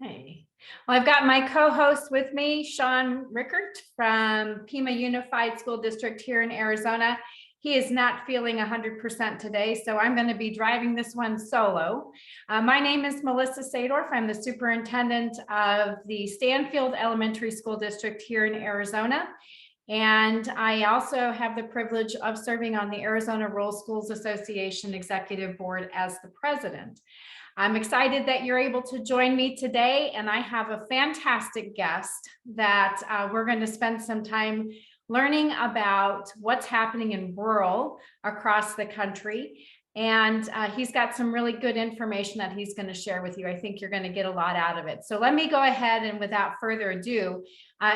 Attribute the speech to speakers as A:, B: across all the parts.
A: Okay. Well, I've got my co-host with me, Sean Rickert from Pima Unified School District here in Arizona. He is not feeling 100% today, so I'm going to be driving this one solo. My name is Melissa Sadorf. I'm the superintendent of the Stanfield Elementary School District here in Arizona. And I also have the privilege of serving on the Arizona Rural Schools Association Executive Board as the president. I'm excited that you're able to join me today, and I have a fantastic guest that we're going to spend some time learning about what's happening in rural across the country. And he's got some really good information that he's going to share with you. I think you're going to get a lot out of it. So let me go ahead and without further ado,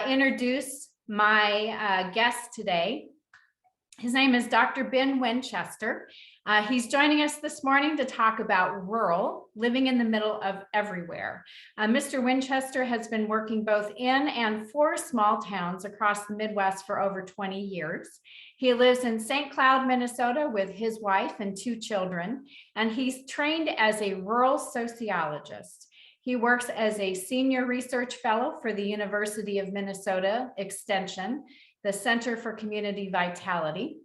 A: introduce my guest today. His name is Dr. Ben Winchester. He's joining us this morning to talk about rural, living in the middle of everywhere. Mr. Winchester has been working both in and for small towns across the Midwest for over 20 years. He lives in St. Cloud, Minnesota with his wife and 2 children, and he's trained as a rural sociologist. He works as a senior research fellow for the University of Minnesota Extension, the Center for Community Vitality.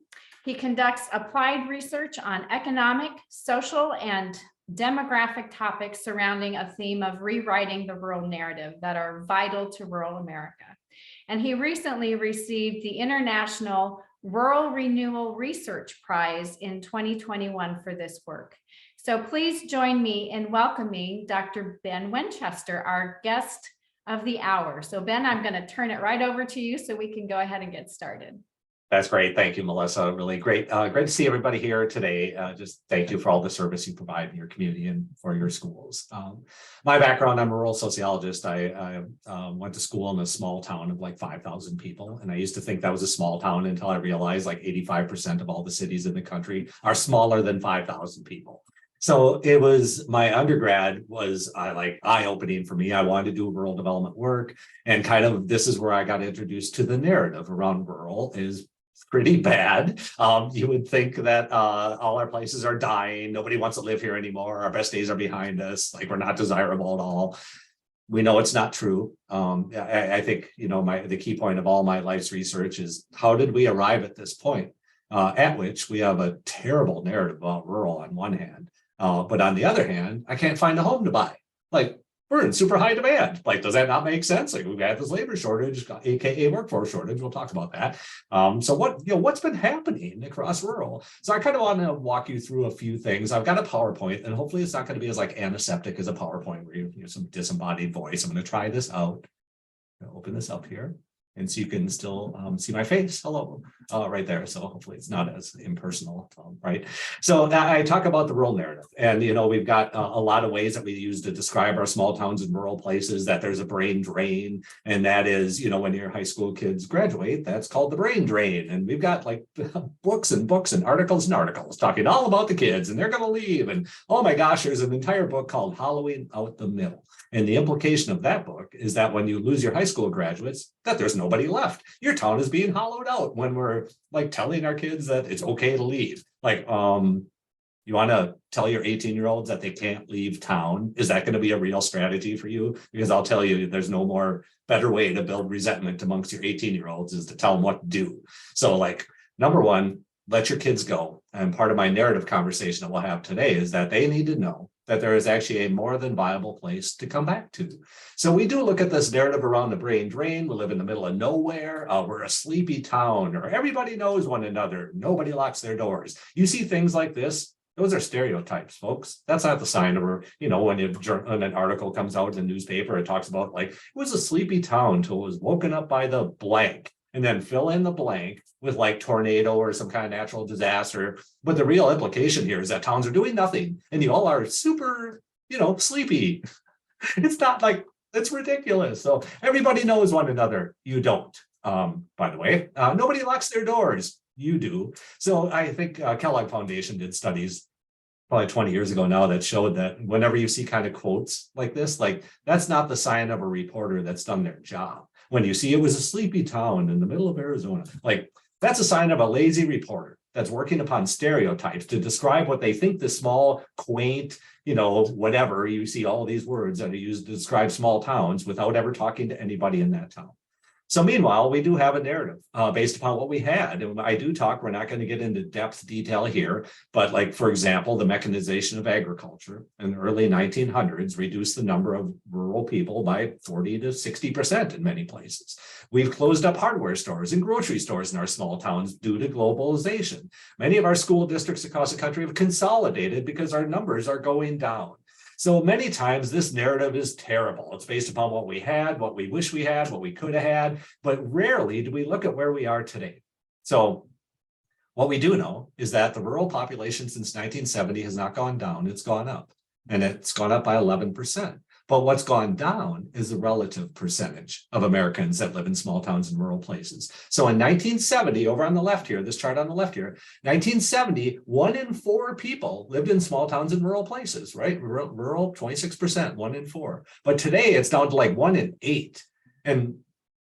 A: He conducts applied research on economic, social, and demographic topics surrounding a theme of rewriting the rural narrative that are vital to rural America. And he recently received the International Rural Renewal Research Prize in 2021 for this work. So please join me in welcoming Dr. Ben Winchester, our guest of the hour. So Ben, I'm going to turn it right over to you so we can go ahead and get started.
B: That's great. Thank you, Melissa. Really great. Great to see everybody here today. Just thank you for all the service you provide in your community and for your schools. My background, I'm a rural sociologist. I went to school in a small town of like 5,000 people. And I used to think that was a small town until I realized like 85% of all the cities in the country are smaller than 5,000 people. So it was, my undergrad was like eye-opening for me. I wanted to do rural development work, and kind of this is where I got introduced to the narrative around rural is pretty bad. You would think that all our places are dying. Nobody wants to live here anymore. Our best days are behind us. Like we're not desirable at all. We know it's not true. I think, you know, the key point of all my life's research is how did we arrive at this point at which we have a terrible narrative about rural on one hand. But on the other hand, I can't find a home to buy. Like we're in super high demand. Like, does that not make sense? Like we've had this labor shortage, AKA workforce shortage. We'll talk about that. So what's been happening across rural? So I kind of want to walk you through a few things. I've got a PowerPoint, and hopefully it's not going to be as like antiseptic as a PowerPoint where you have some disembodied voice. I'm going to try this out. I'm going to open this up here. And so you can still see my face. Hello, right there. So hopefully it's not as impersonal, right? So I talk about the rural narrative, and you know we've got a lot of ways that we use to describe our small towns and rural places. That there's a brain drain, and that is, you know, when your high school kids graduate, that's called the brain drain. And we've got like books and articles talking all about the kids, and they're going to leave. And oh my gosh, there's an entire book called Hollowing Out the Middle. And the implication of that book is that when you lose your high school graduates, that there's nobody left. Your town is being hollowed out when we're like telling our kids that it's okay to leave. Like, you want to tell your 18-year-olds that they can't leave town? Is that going to be a real strategy for you? Because I'll tell you, there's no more better way to build resentment amongst your 18-year-olds is to tell them what to do. So like, number one, let your kids go. And part of my narrative conversation that we'll have today is that they need to know that there is actually a more than viable place to come back to. So we do look at this narrative around the brain drain. We live in the middle of nowhere. We're a sleepy town, or everybody knows one another. Nobody locks their doors. You see things like this. Those are stereotypes, folks. That's not the sign of, you know, when an article comes out in the newspaper, it talks about like, it was a sleepy town until it was woken up by the blank. And then fill in the blank with like tornado or some kind of natural disaster. But the real implication here is that towns are doing nothing and you all are super, you know, sleepy. It's not like, it's ridiculous. So everybody knows one another. You don't. By the way, nobody locks their doors. You do. So I think Kellogg Foundation did studies probably 20 years ago now that showed that whenever you see kind of quotes like this, like that's not the sign of a reporter that's done their job. When you see it was a sleepy town in the middle of Arizona, like that's a sign of a lazy reporter. that's working upon stereotypes to describe what they think the small, quaint, whatever, you see all these words that are used to describe small towns without ever talking to anybody in that town. So meanwhile, we do have a narrative based upon what we had. And I do talk, we're not going to get into depth detail here, but like, for example, the mechanization of agriculture in the early 1900s reduced the number of rural people by 40 to 60% in many places. We've closed up hardware stores and grocery stores in our small towns due to globalization. Many of our school districts across the country have consolidated because our numbers are going down. So many times this narrative is terrible. It's based upon what we had, what we wish we had, what we could have had, but rarely do we look at where we are today. So what we do know is that the rural population since 1970 has not gone down, it's gone up, and it's gone up by 11%. But what's gone down is the relative percentage of Americans that live in small towns and rural places. So in 1970, over on the left here, this chart on the left here, 1970, 1 in 4 people lived in small towns and rural places, right? Rural, 26%, 1 in 4. But today it's down to like 1 in 8. And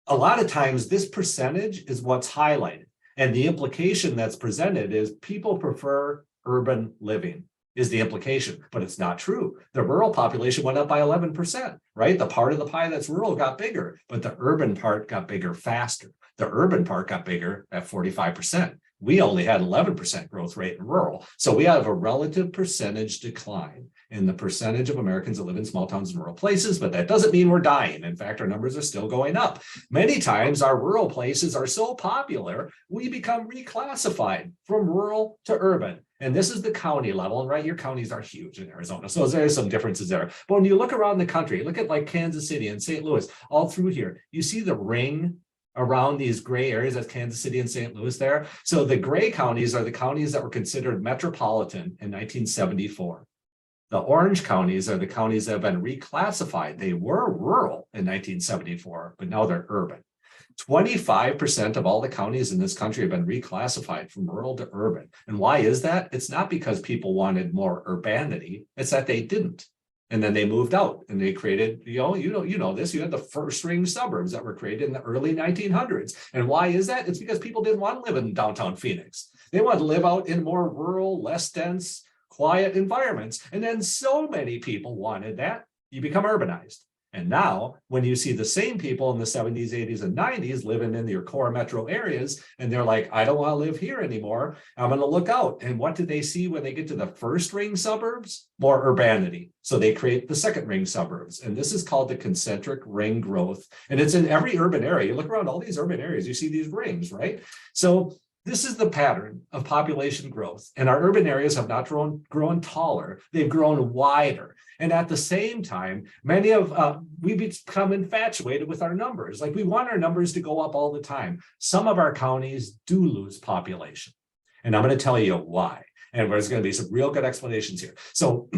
B: a lot of times this percentage is what's highlighted. And the implication that's presented is people prefer urban living. Is the implication, but it's not true. The rural population went up by 11%, right? The part of the pie that's rural got bigger, but the urban part got bigger faster. The urban part got bigger at 45%. We only had 11% growth rate in rural. So we have a relative percentage decline in the percentage of Americans that live in small towns and rural places, but that doesn't mean we're dying. In fact, our numbers are still going up. Many times our rural places are so popular, we become reclassified from rural to urban. And this is the county level, and right, your counties are huge in Arizona. So there's some differences there. But when you look around the country, look at like Kansas City and St. Louis, all through here, you see the ring around these gray areas. That's Kansas City and St. Louis there. So the gray counties are the counties that were considered metropolitan in 1974. The orange counties are the counties that have been reclassified. They were rural in 1974, but now they're urban. 25% of all the counties in this country have been reclassified from rural to urban. And why is that? It's not because people wanted more urbanity. It's that they didn't. And then they moved out and they created, you know this, you had the first ring suburbs that were created in the early 1900s. And why is that? It's because people didn't want to live in downtown Phoenix. They wanted to live out in more rural, less dense, quiet environments. And then so many people wanted that, you become urbanized. And now when you see the same people in the 70s, 80s, and 90s living in your core metro areas, and they're like, I don't want to live here anymore. I'm going to look out. And what do they see when they get to the first ring suburbs? More urbanity. So they create the second ring suburbs. And this is called the concentric ring growth. And it's in every urban area. You look around all these urban areas, you see these rings, right? So this is the pattern of population growth. And our urban areas have not grown taller. They've grown wider. And at the same time, many of we become infatuated with our numbers. Like we want our numbers to go up all the time. Some of our counties do lose population. And I'm going to tell you why. And there's going to be some real good explanations here. So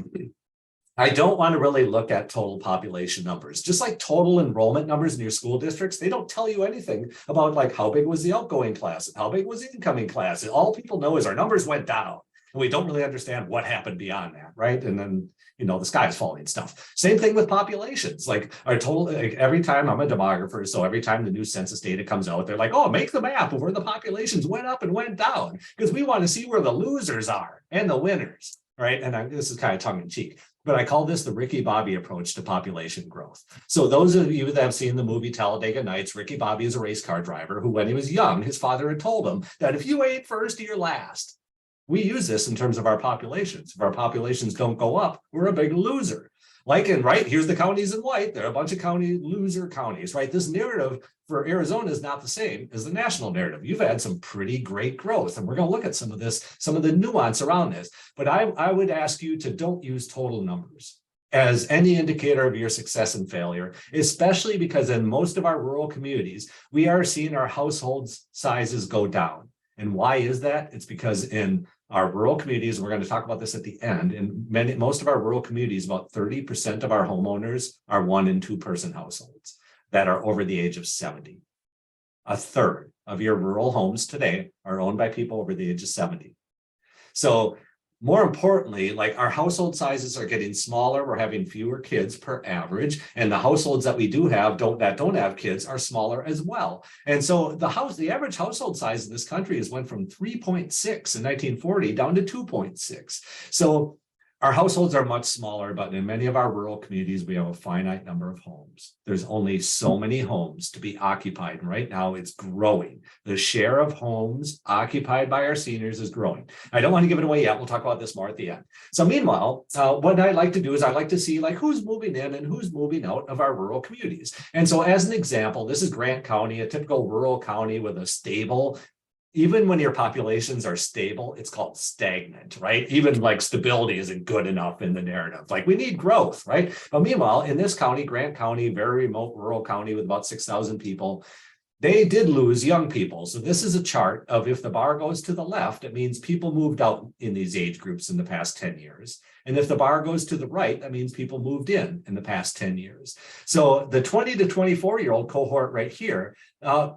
B: I don't want to really look at total population numbers, just like total enrollment numbers in your school districts. They don't tell you anything about like how big was the outgoing class, how big was the incoming class. All people know is our numbers went down. And we don't really understand what happened beyond that, right? And then, the sky is falling stuff. Same thing with populations. Like our total, like every time I'm a demographer, so every time the new census data comes out, they're like, oh, make the map of where the populations went up and went down, because we want to see where the losers are and the winners, right? And this is kind of tongue in cheek, but I call this the Ricky Bobby approach to population growth. So those of you that have seen the movie Talladega Nights, Ricky Bobby is a race car driver who, when he was young, his father had told him that if you ain't first, you're last. We use this in terms of our populations. If our populations don't go up, we're a big loser. Like in, right, here's the counties in white. There are a bunch of loser counties, right? This narrative for Arizona is not the same as the national narrative. You've had some pretty great growth, and we're going to look at some of this, some of the nuance around this. But I would ask you to don't use total numbers as any indicator of your success and failure, especially because in most of our rural communities, we are seeing our household sizes go down. And why is that? It's because in our rural communities, and we're going to talk about this at the end, in most of our rural communities, about 30% of our homeowners are 1- and 2-person households that are over the age of 70. A third of your rural homes today are owned by people over the age of 70. So more importantly, like our household sizes are getting smaller. We're having fewer kids per average. And the households that we do have that don't have kids are smaller as well. And so the average household size in this country has went from 3.6 in 1940 down to 2.6. So our households are much smaller, but in many of our rural communities, we have a finite number of homes. There's only so many homes to be occupied. And right now it's growing. The share of homes occupied by our seniors is growing. I don't want to give it away yet. We'll talk about this more at the end. So meanwhile, what I like to do is I like to see like who's moving in and who's moving out of our rural communities. And so as an example, this is Grant County, a typical rural county with a stable, even when your populations are stable, it's called stagnant, right? Even like stability isn't good enough in the narrative. Like we need growth, right? But meanwhile, in this county, Grant County, very remote rural county with about 6,000 people, they did lose young people. So this is a chart of if the bar goes to the left, it means people moved out in these age groups in the past 10 years. And if the bar goes to the right, that means people moved in the past 10 years. So the 20 to 24-year-old cohort right here,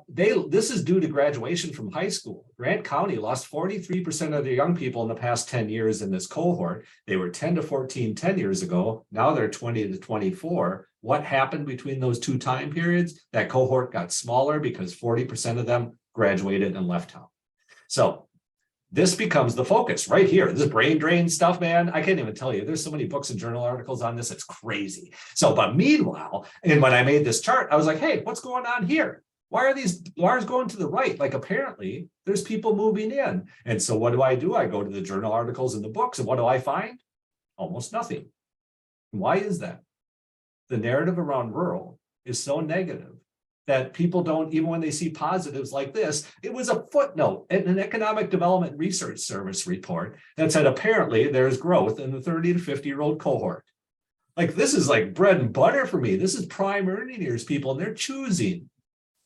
B: this is due to graduation from high school. Grant County lost 43% of their young people in the past 10 years in this cohort. They were 10 to 14 10 years ago. Now they're 20 to 24. What happened between those two time periods? That cohort got smaller because 40% of them graduated and left town. So this becomes the focus right here. This brain drain stuff, man, I can't even tell you. There's so many books and journal articles on this. It's crazy. So, but meanwhile, and when I made this chart, I was like, hey, what's going on here? Why are these bars going to the right? Like apparently there's people moving in. And so what do? I go to the journal articles and the books, and what do I find? Almost nothing. Why is that? The narrative around rural is so negative that people don't, even when they see positives like this, it was a footnote in an Economic Development Research Service report that said apparently there's growth in the 30 to 50-year-old cohort. Like this is like bread and butter for me. This is prime earning years people, and they're choosing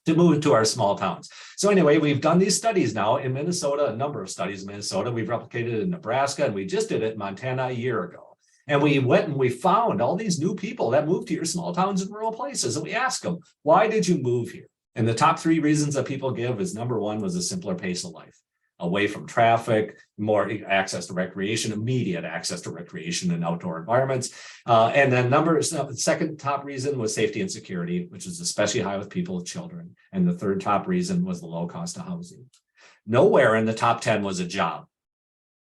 B: to move to our small towns. So anyway, we've done these studies now in Minnesota, a number of studies in Minnesota. We've replicated it in Nebraska, and we just did it in Montana a year ago. And we went and we found all these new people that moved to your small towns and rural places. And we asked them, why did you move here? And the top three reasons that people give is number one was a simpler pace of life, away from traffic, more access to recreation, immediate access to recreation and outdoor environments. And then the second top reason was safety and security, which is especially high with people with children. And the third top reason was the low cost of housing. Nowhere in the top 10 was a job.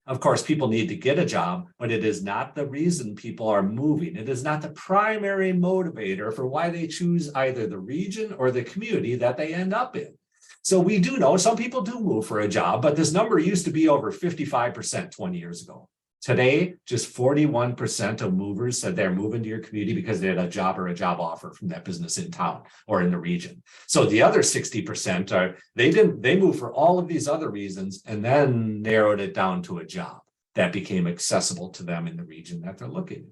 B: Of course, people need to get a job, but it is not the reason people are moving. It is not the primary motivator for why they choose either the region or the community that they end up in. So we do know some people do move for a job, but this number used to be over 55% 20 years ago. Today, just 41% of movers said they're moving to your community because they had a job or a job offer from that business in town or in the region. So the other 60% they moved for all of these other reasons and then narrowed it down to a job that became accessible to them in the region that they're looking in.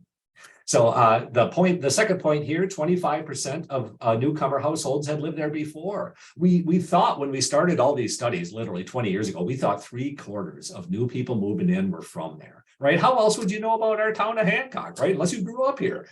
B: So the second point here, 25% of newcomer households had lived there before. We thought when we started all these studies, literally 20 years ago, we thought 3/4 of new people moving in were from there, right? How else would you know about our town of Hancock, right? Unless you grew up here.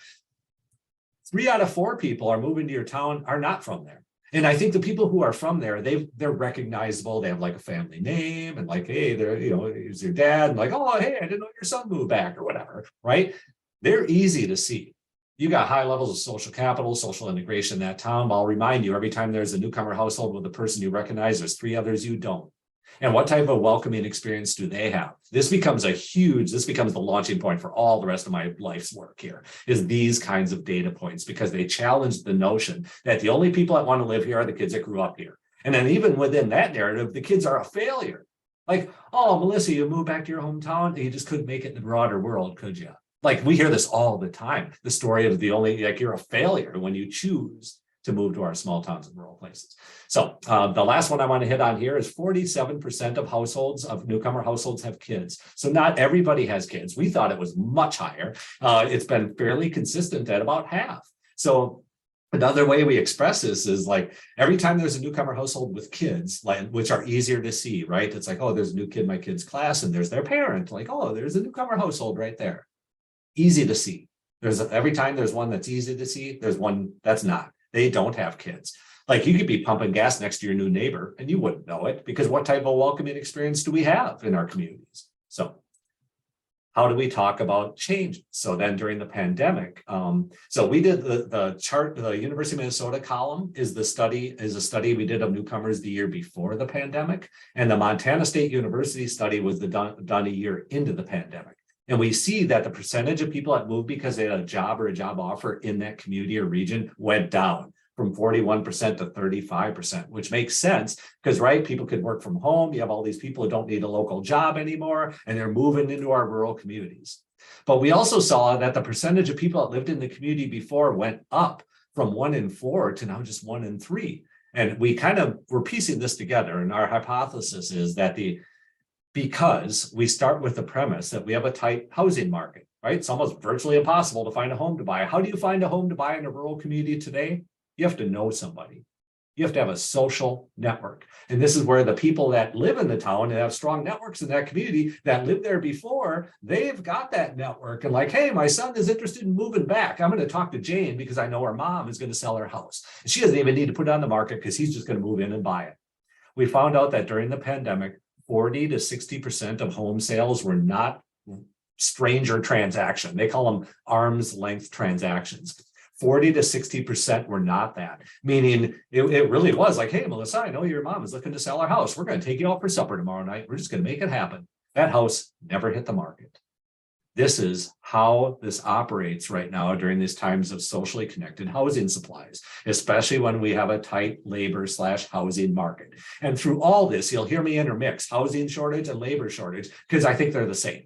B: 3 out of 4 people are moving to your town are not from there. And I think the people who are from there, they're recognizable. They have like a family name and like, hey, is your dad? And like, oh, hey, I didn't know your son moved back or whatever, right? They're easy to see. You got high levels of social capital, social integration in that town. I'll remind you, every time there's a newcomer household with a person you recognize, there's 3 others you don't. And what type of welcoming experience do they have? This becomes the launching point for all the rest of my life's work here, is these kinds of data points, because they challenge the notion that the only people that want to live here are the kids that grew up here. And then even within that narrative, the kids are a failure. Like, oh, Melissa, you moved back to your hometown and you just couldn't make it in the broader world, could you? Like we hear this all the time, the story of you're a failure when you choose to move to our small towns and rural places. So the last one I want to hit on here is 47% of newcomer households have kids. So not everybody has kids. We thought it was much higher. It's been fairly consistent at about half. So another way we express this is like every time there's a newcomer household with kids, which are easier to see, right? It's like, oh, there's a new kid in my kid's class and there's their parent. Like, oh, there's a newcomer household right there. Easy to see. Every time there's one that's easy to see, there's one that's not. They don't have kids. Like you could be pumping gas next to your new neighbor and you wouldn't know it, because what type of welcoming experience do we have in our communities? So how do we talk about change? So then during the pandemic, so we did the chart, the University of Minnesota column is a study we did of newcomers the year before the pandemic. And the Montana State University study was done a year into the pandemic. And we see that the percentage of people that moved because they had a job or a job offer in that community or region went down from 41% to 35%, which makes sense because, right, people could work from home. You have all these people who don't need a local job anymore, and they're moving into our rural communities. But we also saw that the percentage of people that lived in the community before went up from 1 in 4 to now just 1 in 3. And we kind of were piecing this together. And our hypothesis is that because we start with the premise that we have a tight housing market, right? It's almost virtually impossible to find a home to buy. How do you find a home to buy in a rural community today? You have to know somebody. You have to have a social network. And this is where the people that live in the town and have strong networks in that community that lived there before, they've got that network and like, hey, my son is interested in moving back. I'm going to talk to Jane because I know her mom is going to sell her house. And she doesn't even need to put it on the market because he's just going to move in and buy it. We found out that during the pandemic, 40 to 60% of home sales were not stranger transaction. They call them arm's length transactions. 40 to 60% were not that, meaning it really was like, hey, Melissa, I know your mom is looking to sell our house. We're going to take you out for supper tomorrow night. We're just going to make it happen. That house never hit the market. This is how this operates right now during these times of socially connected housing supplies, especially when we have a tight labor/housing market. And through all this, you'll hear me intermix housing shortage and labor shortage because I think they're the same.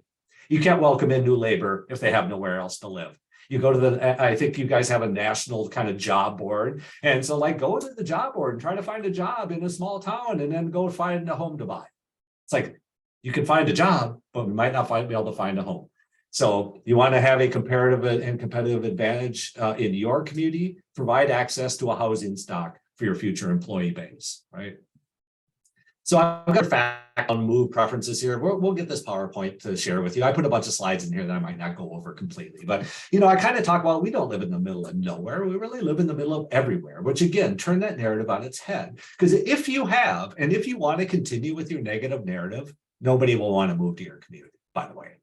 B: You can't welcome in new labor if they have nowhere else to live. You go to I think you guys have a national kind of job board. And so like go to the job board and try to find a job in a small town and then go find a home to buy. It's like, you can find a job, but we might not be able to find a home. So you want to have a comparative and competitive advantage in your community, provide access to a housing stock for your future employee base, right? So I've got fact on move preferences here. We'll get this PowerPoint to share with you. I put a bunch of slides in here that I might not go over completely, but I kind of talk about we don't live in the middle of nowhere. We really live in the middle of everywhere, which again, turn that narrative on its head. Because if you have, and if you want to continue with your negative narrative, nobody will want to move to your community. By the way,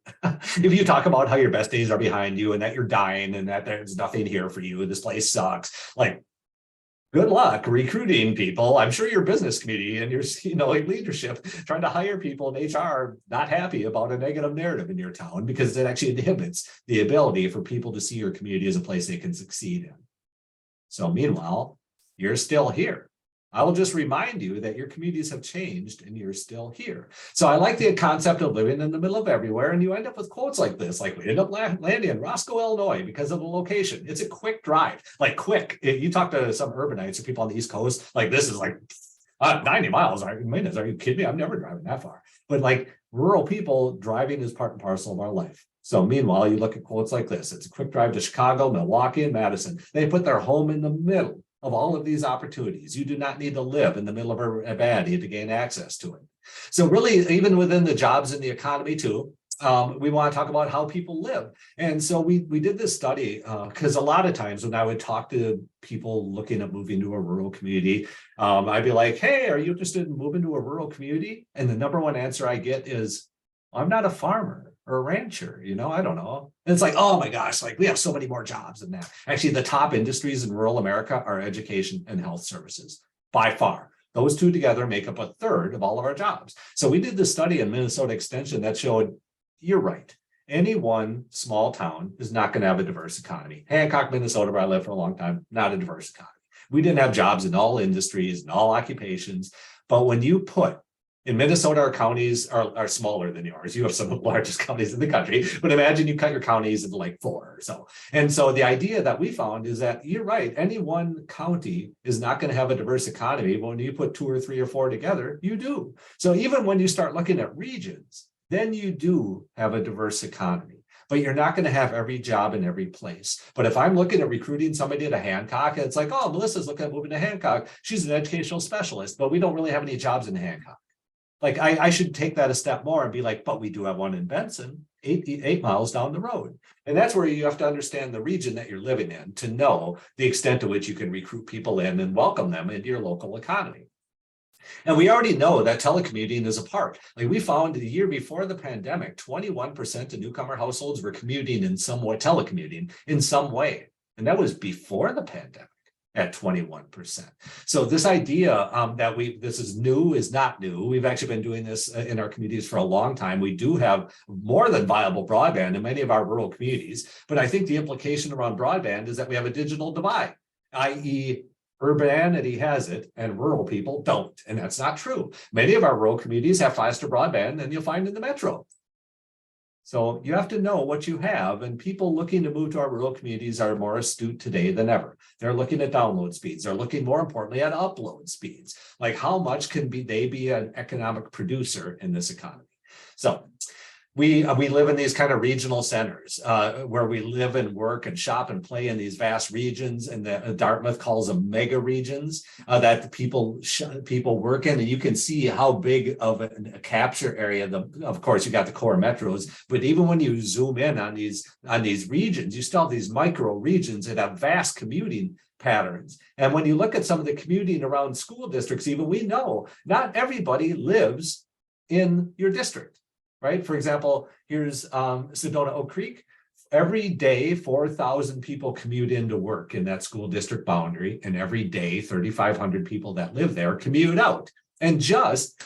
B: if you talk about how your best days are behind you and that you're dying and that there's nothing here for you, this place sucks, like, good luck recruiting people. I'm sure your business community and your leadership trying to hire people in HR not happy about a negative narrative in your town because it actually inhibits the ability for people to see your community as a place they can succeed in. So meanwhile, you're still here. I will just remind you that your communities have changed and you're still here. So I like the concept of living in the middle of everywhere. And you end up with quotes like this, like we end up landing in Roscoe, Illinois because of the location. It's a quick drive, like quick. If you talk to some urbanites or people on the East Coast, like this is like 90 miles. Are you kidding me? I'm never driving that far. But like rural people, driving is part and parcel of our life. So meanwhile, you look at quotes like this. It's a quick drive to Chicago, Milwaukee, and Madison. They put their home in the middle of all of these opportunities. You do not need to live in the middle of a valley to gain access to it. So really, even within the jobs and the economy too, we want to talk about how people live. And so we did this study because a lot of times when I would talk to people looking at moving to a rural community, I'd be like, hey, are you interested in moving to a rural community? And the number one answer I get is, I'm not a farmer or a rancher, I don't know. And it's like, oh my gosh, like we have so many more jobs than that. Actually, the top industries in rural America are education and health services by far. Those two together make up a third of all of our jobs. So we did this study in Minnesota Extension that showed, you're right. Any one small town is not going to have a diverse economy. Hancock, Minnesota, where I lived for a long time, not a diverse economy. We didn't have jobs in all industries and all occupations. But when you put in Minnesota, our counties are smaller than yours. You have some of the largest counties in the country, but imagine you cut your counties into like 4 or so. And so the idea that we found is that you're right. Any one county is not going to have a diverse economy. But when you put 2 or 3 or 4 together, you do. So even when you start looking at regions, then you do have a diverse economy. But you're not going to have every job in every place. But if I'm looking at recruiting somebody to Hancock, and it's like, oh, Melissa's looking at moving to Hancock. She's an educational specialist, but we don't really have any jobs in Hancock. Like I should take that a step more and be like, but we do have one in Benson, 8 miles down the road. And that's where you have to understand the region that you're living in to know the extent to which you can recruit people in and welcome them into your local economy. And we already know that telecommuting is a part. Like we found the year before the pandemic, 21% of newcomer households were commuting in some way, telecommuting in some way. And that was before the pandemic at 21%. So this idea that this is new is not new. We've actually been doing this in our communities for a long time. We do have more than viable broadband in many of our rural communities. But I think the implication around broadband is that we have a digital divide, i.e., urbanity has it and rural people don't. And that's not true. Many of our rural communities have faster broadband than you'll find in the metro. So you have to know what you have, and people looking to move to our rural communities are more astute today than ever. They're looking at download speeds. They're looking more importantly at upload speeds. Like how much can they be an economic producer in this economy? So we live in these kind of regional centers where we live and work and shop and play in these vast regions, and Dartmouth calls them mega regions that people work in, and you can see how big of a capture area. Of course, you got the core metros, but even when you zoom in on these regions, you still have these micro regions that have vast commuting patterns. And when you look at some of the commuting around school districts, even we know not everybody lives in your district. Right. For example, here's Sedona Oak Creek. Every day, 4,000 people commute into work in that school district boundary. And every day, 3,500 people that live there commute out. And just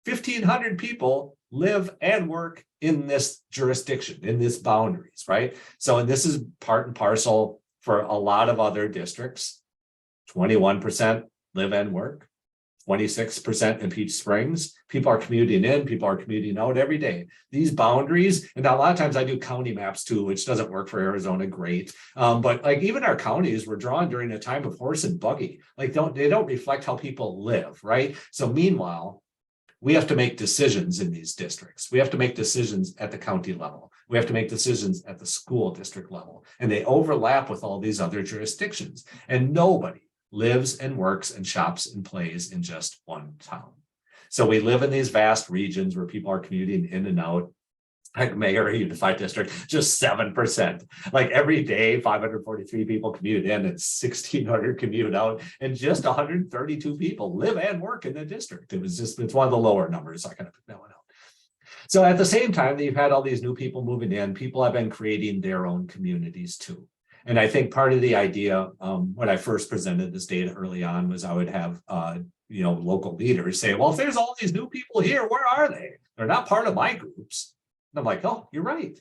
B: 1,500 people live and work in this jurisdiction, in this boundaries. Right. So, and this is part and parcel for a lot of other districts. 21% live and work. 26% in Peach Springs. People are commuting in, people are commuting out every day. These boundaries, and a lot of times I do county maps too, which doesn't work for Arizona great. But like even our counties were drawn during a time of horse and buggy. Like they don't reflect how people live, right? So meanwhile, we have to make decisions in these districts. We have to make decisions at the county level. We have to make decisions at the school district level. And they overlap with all these other jurisdictions. And nobody lives and works and shops and plays in just one town. So we live in these vast regions where people are commuting in and out. Like Mayor Unified District, just 7%. Like every day, 543 people commute in and 1,600 commute out, and just 132 people live and work in the district. It's one of the lower numbers. I kind of put that one out. So at the same time that you've had all these new people moving in, people have been creating their own communities too. And I think part of the idea when I first presented this data early on was I would have local leaders say, well, if there's all these new people here, where are they? They're not part of my groups. And I'm like, oh, you're right.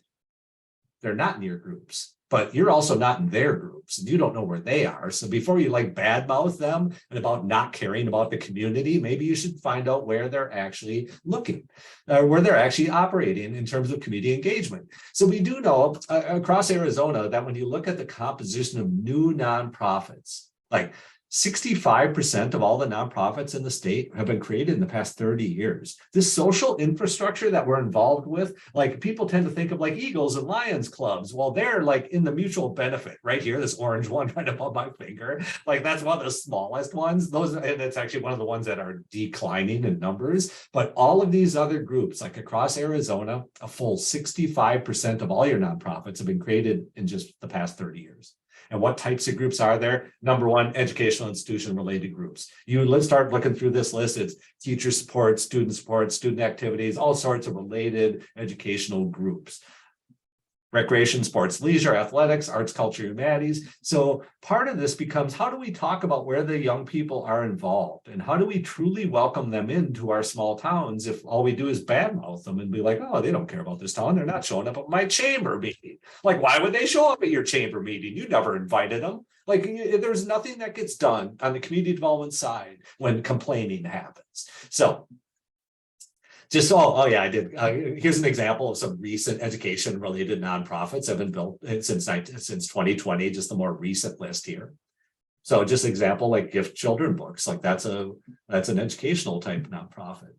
B: They're not in your groups, but you're also not in their groups and you don't know where they are. So before you like badmouth them and about not caring about the community, maybe you should find out where they're actually looking, where they're actually operating in terms of community engagement. So we do know across Arizona that when you look at the composition of new nonprofits, like 65% of all the nonprofits in the state have been created in the past 30 years. This social infrastructure that we're involved with, like people tend to think of like Eagles and Lions clubs. Well, they're like in the mutual benefit right here, this orange one right above my finger. Like that's one of the smallest ones. And it's actually one of the ones that are declining in numbers. But all of these other groups, like across Arizona, a full 65% of all your nonprofits have been created in just the past 30 years. And what types of groups are there? Number one, educational institution related groups. Let's start looking through this list. It's teacher support, student activities, all sorts of related educational groups. Recreation, sports, leisure, athletics, arts, culture, humanities. So part of this becomes, how do we talk about where the young people are involved? And how do we truly welcome them into our small towns if all we do is badmouth them and be like, oh, they don't care about this town. They're not showing up at my chamber meeting. Like, why would they show up at your chamber meeting? You never invited them. Like, there's nothing that gets done on the community development side when complaining happens. So I did. Here's an example of some recent education-related nonprofits that have been built since 2020, just the more recent list here. So just example, like Gift Children Books, like that's an educational type nonprofit.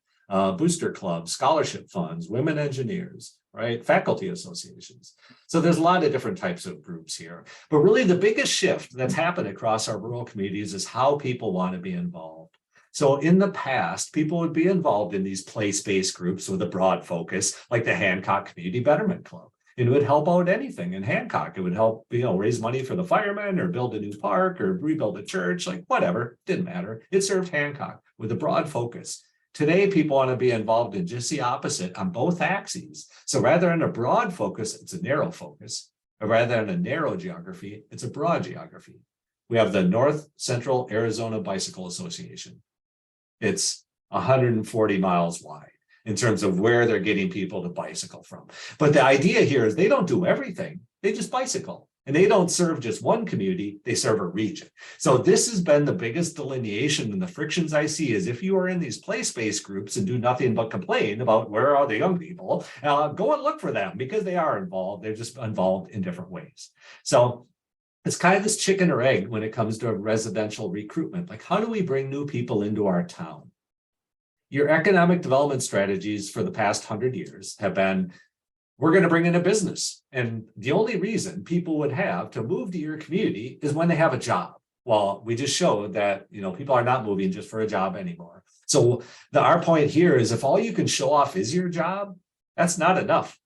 B: Booster clubs, scholarship funds, women engineers, right? Faculty associations. So there's a lot of different types of groups here. But really the biggest shift that's happened across our rural communities is how people want to be involved. So in the past, people would be involved in these place-based groups with a broad focus, like the Hancock Community Betterment Club. It would help out anything in Hancock. It would help, raise money for the firemen or build a new park or rebuild a church, like whatever, didn't matter. It served Hancock with a broad focus. Today, people want to be involved in just the opposite on both axes. So rather than a broad focus, it's a narrow focus. Or rather than a narrow geography, it's a broad geography. We have the North Central Arizona Bicycle Association. It's 140 miles wide in terms of where they're getting people to bicycle from. But the idea here is they don't do everything. They just bicycle. And they don't serve just one community, they serve a region. So this has been the biggest delineation, and the frictions I see is if you are in these place-based groups and do nothing but complain about where are the young people, go and look for them because they are involved. They're just involved in different ways. So it's kind of this chicken or egg when it comes to residential recruitment. Like, how do we bring new people into our town? Your economic development strategies for the past 100 years have been, we're going to bring in a business. And the only reason people would have to move to your community is when they have a job. Well, we just showed that, people are not moving just for a job anymore. So our point here is if all you can show off is your job, that's not enough.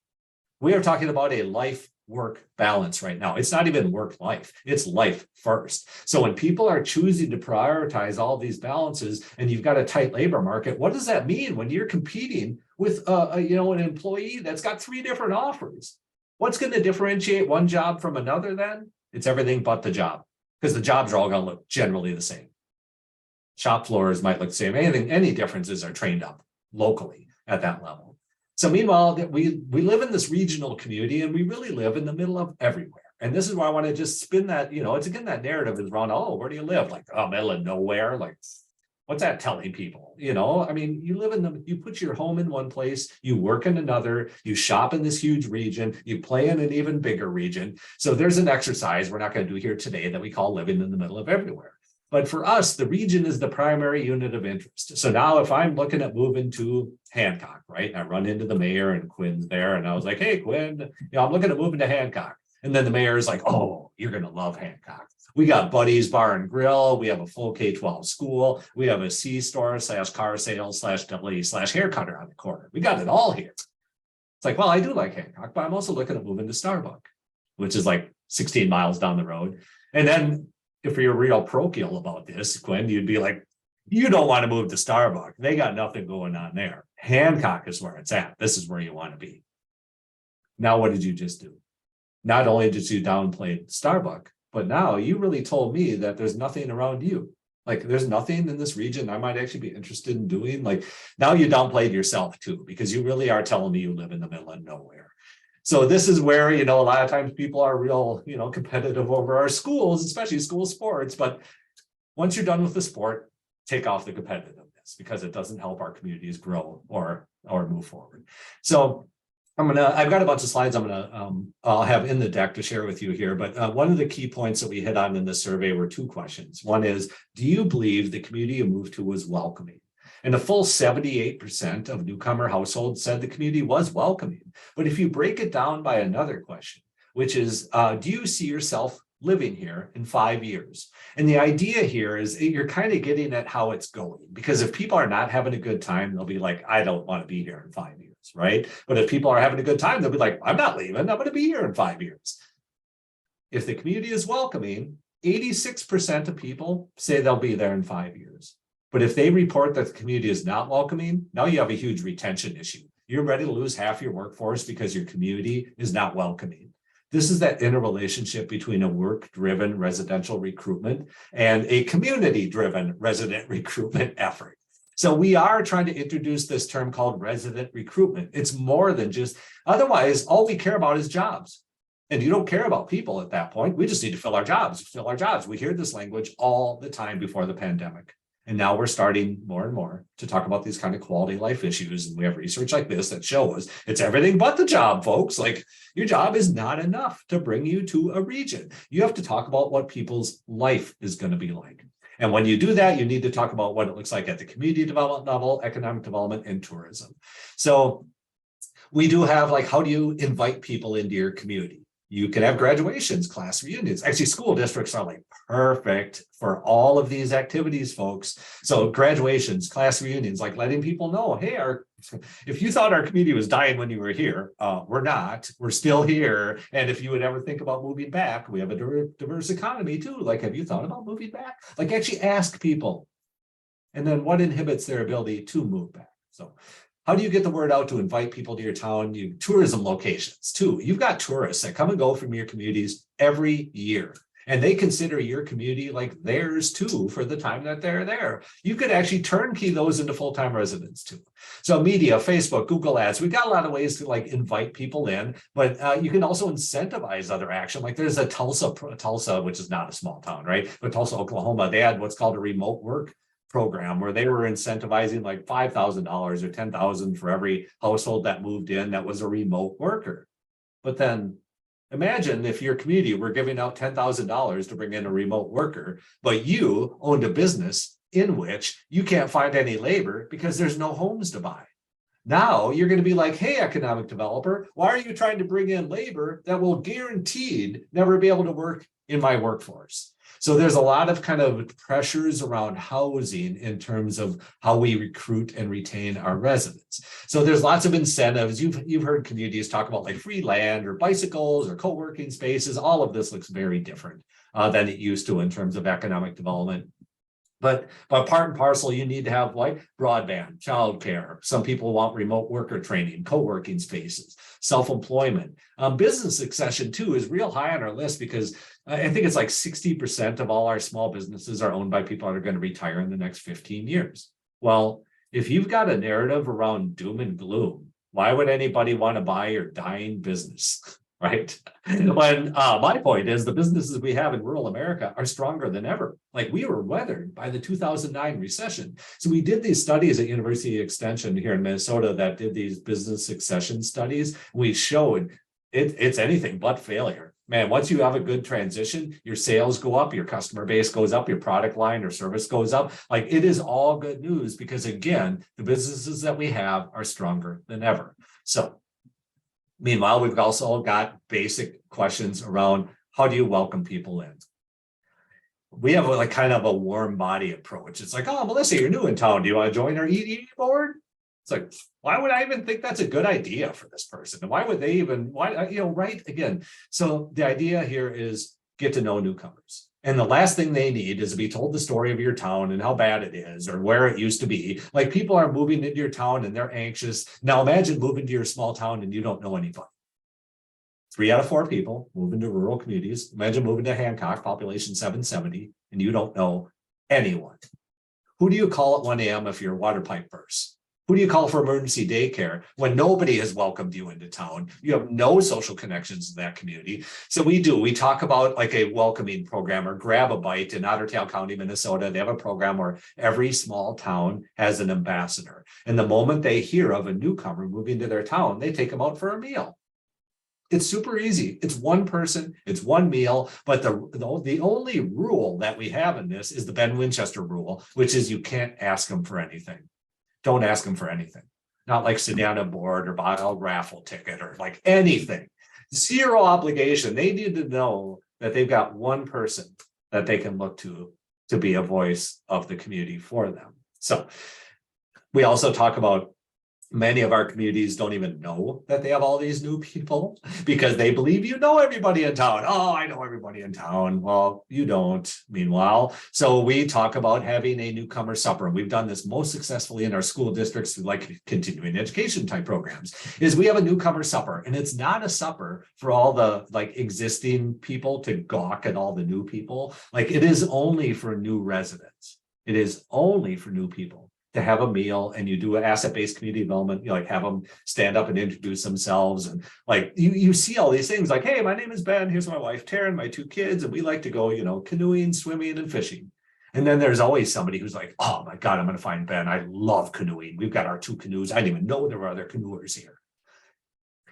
B: We are talking about a life-work balance right now. It's not even work-life, it's life first. So when people are choosing to prioritize all these balances and you've got a tight labor market, what does that mean when you're competing with an employee that's got 3 different offers? What's going to differentiate one job from another then? It's everything but the job, because the jobs are all going to look generally the same. Shop floors might look the same. Any differences are trained up locally at that level. So meanwhile, we live in this regional community and we really live in the middle of everywhere. And this is why I want to just spin that, it's again, that narrative is around, where do you live? Like, middle of nowhere. Like, what's that telling people? You live you put your home in one place, you work in another, you shop in this huge region, you play in an even bigger region. So there's an exercise we're not going to do here today that we call living in the middle of everywhere. But for us, the region is the primary unit of interest. So now if I'm looking at moving to Hancock, right, I run into the mayor and Quinn's there. And I was like, hey, Quinn, I'm looking at moving to Hancock. And then the mayor is like, oh, you're going to love Hancock. We got Buddy's Bar and Grill. We have a full K-12 school. We have a C-store / car sales / deli / hair cutter on the corner. We got it all here. It's like, well, I do like Hancock, but I'm also looking at moving to Starbuck, which is like 16 miles down the road. And then if you're real parochial about this, Quinn, you'd be like, you don't want to move to Starbuck. They got nothing going on there. Hancock is where it's at. This is where you want to be. Now, what did you just do? Not only did you downplay Starbuck, but now you really told me that there's nothing around you. Like, there's nothing in this region I might actually be interested in doing. Like, now you downplayed yourself too, because you really are telling me you live in the middle of nowhere. So this is where, a lot of times people are real, competitive over our schools, especially school sports. But once you're done with the sport, take off the competitiveness, because it doesn't help our communities grow or move forward. So I've got a bunch of slides I'll have in the deck to share with you here. But one of the key points that we hit on in this survey were 2 questions. One is, do you believe the community you moved to was welcoming? And a full 78% of newcomer households said the community was welcoming. But if you break it down by another question, which is, do you see yourself living here in 5 years? And the idea here is you're kind of getting at how it's going, because if people are not having a good time, they'll be like, I don't want to be here in 5 years, right? But if people are having a good time, they'll be like, I'm not leaving, I'm going to be here in 5 years. If the community is welcoming, 86% of people say they'll be there in 5 years. But if they report that the community is not welcoming, now you have a huge retention issue. You're ready to lose half your workforce because your community is not welcoming. This is that interrelationship between a work-driven residential recruitment and a community-driven resident recruitment effort. So we are trying to introduce this term called resident recruitment. It's more than just, otherwise, all we care about is jobs. And you don't care about people at that point. We just need to fill our jobs. We hear this language all the time before the pandemic. And now we're starting more and more to talk about these kind of quality of life issues. And we have research like this that shows it's everything but the job, folks. Like, your job is not enough to bring you to a region. You have to talk about what people's life is going to be like. And when you do that, you need to talk about what it looks like at the community development level, economic development, and tourism. So we do have, like, how do you invite people into your community? You can have graduations, class reunions. Actually, school districts are like perfect for all of these activities, folks. So graduations, class reunions, like letting people know, hey, if you thought our community was dying when you were here, we're not. We're still here. And if you would ever think about moving back, we have a diverse economy too. Like, have you thought about moving back? Like, actually ask people. And then what inhibits their ability to move back? So how do you get the word out to invite people to your town? Tourism locations too. You've got tourists that come and go from your communities every year, and they consider your community like theirs too for the time that they're there. You could actually turnkey those into full-time residents too. So media, Facebook, Google ads, we've got a lot of ways to like invite people in, but you can also incentivize other action. Like there's a Tulsa, which is not a small town, right? But Tulsa, Oklahoma, they had what's called a remote work program where they were incentivizing like $5,000 or $10,000 for every household that moved in that was a remote worker. But then imagine if your community were giving out $10,000 to bring in a remote worker, but you owned a business in which you can't find any labor because there's no homes to buy. Now you're going to be like, hey, economic developer, why are you trying to bring in labor that will guaranteed never be able to work in my workforce? So there's a lot of kind of pressures around housing in terms of how we recruit and retain our residents. So there's lots of incentives. You've heard communities talk about like free land or bicycles or co-working spaces. All of this looks very different than it used to in terms of economic development. But part and parcel, you need to have like broadband, childcare. Some people want remote worker training, co-working spaces, self-employment. Business succession too is real high on our list because I think it's like 60% of all our small businesses are owned by people that are going to retire in the next 15 years. Well, if you've got a narrative around doom and gloom, why would anybody want to buy your dying business? Right. When my point is the businesses we have in rural America are stronger than ever. Like we were weathered by the 2009 recession. So we did these studies at University Extension here in Minnesota that did these business succession studies. We showed it's anything but failure. Man, once you have a good transition, your sales go up, your customer base goes up, your product line or service goes up. Like it is all good news because again, the businesses that we have are stronger than ever. So meanwhile, we've also got basic questions around how do you welcome people in? We have like kind of a warm body approach. It's like, oh, Melissa, you're new in town. Do you want to join our ED board? It's like, why would I even think that's a good idea for this person? And why would they even, right? Again, so the idea here is get to know newcomers. And the last thing they need is to be told the story of your town and how bad it is or where it used to be. Like people are moving into your town and they're anxious. Now imagine moving to your small town and you don't know anybody. 3 out of 4 people move into rural communities. Imagine moving to Hancock, population 770, and you don't know anyone. Who do you call at 1 a.m. if your water pipe bursts? Who do you call for emergency daycare when nobody has welcomed you into town? You have no social connections in that community. So we talk about like a welcoming program or Grab a Bite in Otter Tail County, Minnesota. They have a program where every small town has an ambassador. And the moment they hear of a newcomer moving to their town, they take them out for a meal. It's super easy. It's one person, it's one meal, but the only rule that we have in this is the Ben Winchester rule, which is you can't ask them for anything. Don't ask them for anything. Not like sit down at board or buy a raffle ticket or like anything. Zero obligation. They need to know that they've got one person that they can look to be a voice of the community for them. So we also talk about many of our communities don't even know that they have all these new people because they believe you know everybody in town. Oh, I know everybody in town. Well, you don't, meanwhile. So we talk about having a newcomer supper. We've done this most successfully in our school districts through like continuing education type programs, is we have a newcomer supper. And it's not a supper for all the like existing people to gawk at all the new people. Like it is only for new residents. It is only for new people to have a meal, and you do an asset-based community development, you like have them stand up and introduce themselves. And like you see all these things like, hey, my name is Ben, here's my wife Taryn, my 2 kids, and we like to go, canoeing, swimming, and fishing. And then there's always somebody who's like, oh my God, I'm going to find Ben. I love canoeing. We've got our 2 canoes. I didn't even know there were other canoers here.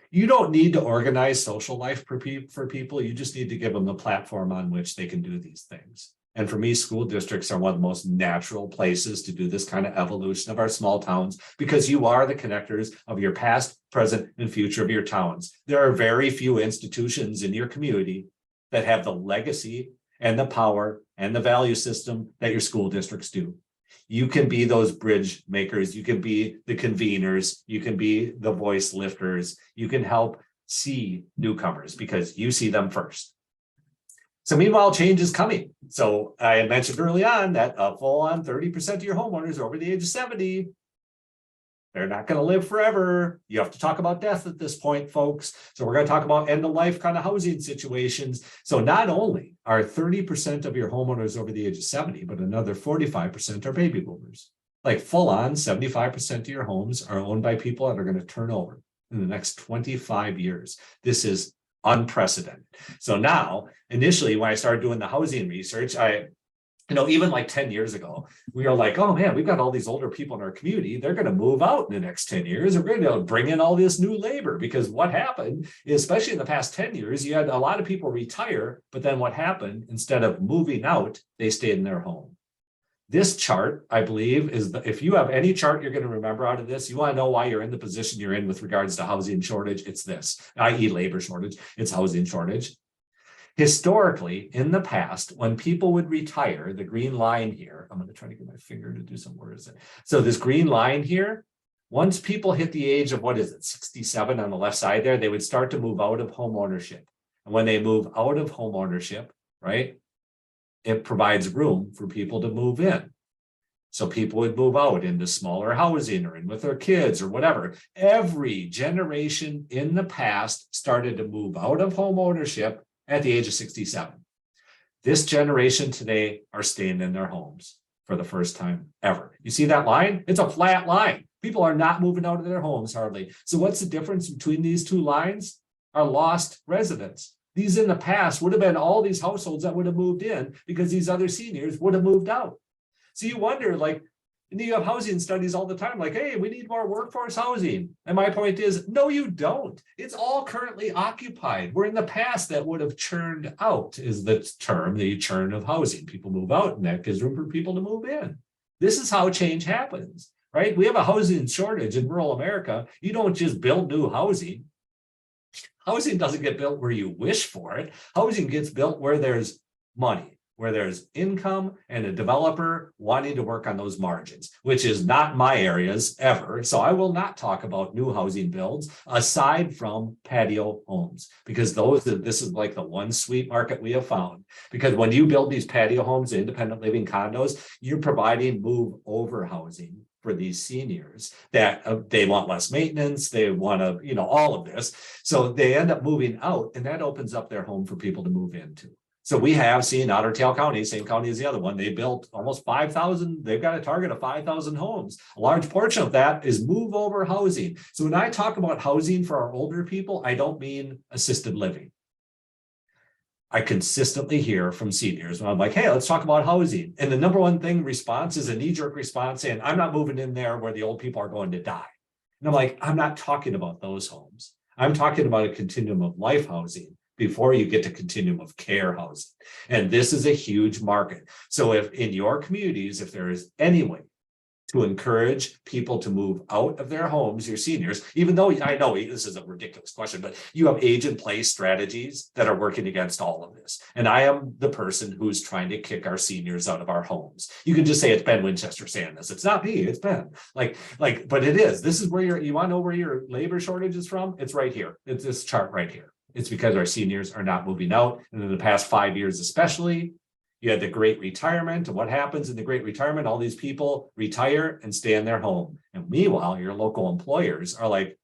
B: You don't need to organize social life for people. You just need to give them the platform on which they can do these things. And for me, school districts are one of the most natural places to do this kind of evolution of our small towns, because you are the connectors of your past, present, and future of your towns. There are very few institutions in your community that have the legacy and the power and the value system that your school districts do. You can be those bridge makers, you can be the conveners, you can be the voice lifters, you can help see newcomers because you see them first. So meanwhile, change is coming. So I had mentioned early on that a full on 30% of your homeowners over the age of 70, they're not going to live forever. You have to talk about death at this point, folks. So we're going to talk about end of life kind of housing situations. So not only are 30% of your homeowners over the age of 70, but another 45% are baby boomers. Like full on 75% of your homes are owned by people that are going to turn over in the next 25 years. This is unprecedented. So now, initially, when I started doing the housing research, even like 10 years ago, we were like, oh man, we've got all these older people in our community. They're going to move out in the next 10 years. We're going to bring in all this new labor, because what happened, especially in the past 10 years, you had a lot of people retire, but then what happened, instead of moving out, they stayed in their home. This chart, I believe, is if you have any chart you're going to remember out of this, you want to know why you're in the position you're in with regards to housing shortage, it's this, i.e. labor shortage, it's housing shortage. Historically, in the past, when people would retire, the green line here, I'm going to try to get my finger to do some words. So this green line here, once people hit the age of, 67 on the left side there, they would start to move out of home ownership. And when they move out of home ownership, right, it provides room for people to move in. So people would move out into smaller housing or in with their kids or whatever. Every generation in the past started to move out of home ownership at the age of 67. This generation today are staying in their homes for the first time ever. You see that line? It's a flat line. People are not moving out of their homes hardly. So what's the difference between these two lines? Are lost residents. These in the past would have been all these households that would have moved in because these other seniors would have moved out. So you wonder, like, you have housing studies all the time, like, hey, we need more workforce housing. And my point is, no, you don't. It's all currently occupied. Where in the past that would have churned out is the term, the churn of housing. People move out and that gives room for people to move in. This is how change happens, right? We have a housing shortage in rural America. You don't just build new housing. Housing doesn't get built where you wish for it. Housing gets built where there's money, where there's income and a developer wanting to work on those margins, which is not my areas ever. So I will not talk about new housing builds aside from patio homes, because this is like the one sweet market we have found. Because when you build these patio homes, independent living condos, you're providing move over housing for these seniors that they want less maintenance, they want to, all of this. So they end up moving out, and that opens up their home for people to move into. So we have seen Otter Tail County, same county as the other one, they built almost 5,000, they've got a target of 5,000 homes. A large portion of that is move over housing. So when I talk about housing for our older people, I don't mean assisted living. I consistently hear from seniors when I'm like, hey, let's talk about housing. And the number one thing response is a knee-jerk response saying, I'm not moving in there where the old people are going to die. And I'm like, I'm not talking about those homes. I'm talking about a continuum of life housing before you get to continuum of care housing. And this is a huge market. So if in your communities, if there is any way to encourage people to move out of their homes, your seniors, even though I know this is a ridiculous question, but you have age in place strategies that are working against all of this. And I am the person who's trying to kick our seniors out of our homes. You can just say it's Ben Winchester saying this. It's not me, it's Ben. But it is. This is where you want to know where your labor shortage is from? It's right here. It's this chart right here. It's because our seniors are not moving out. And in the past 5 years, especially, you had the great retirement. And what happens in the great retirement? All these people retire and stay in their home. And meanwhile, your local employers are like,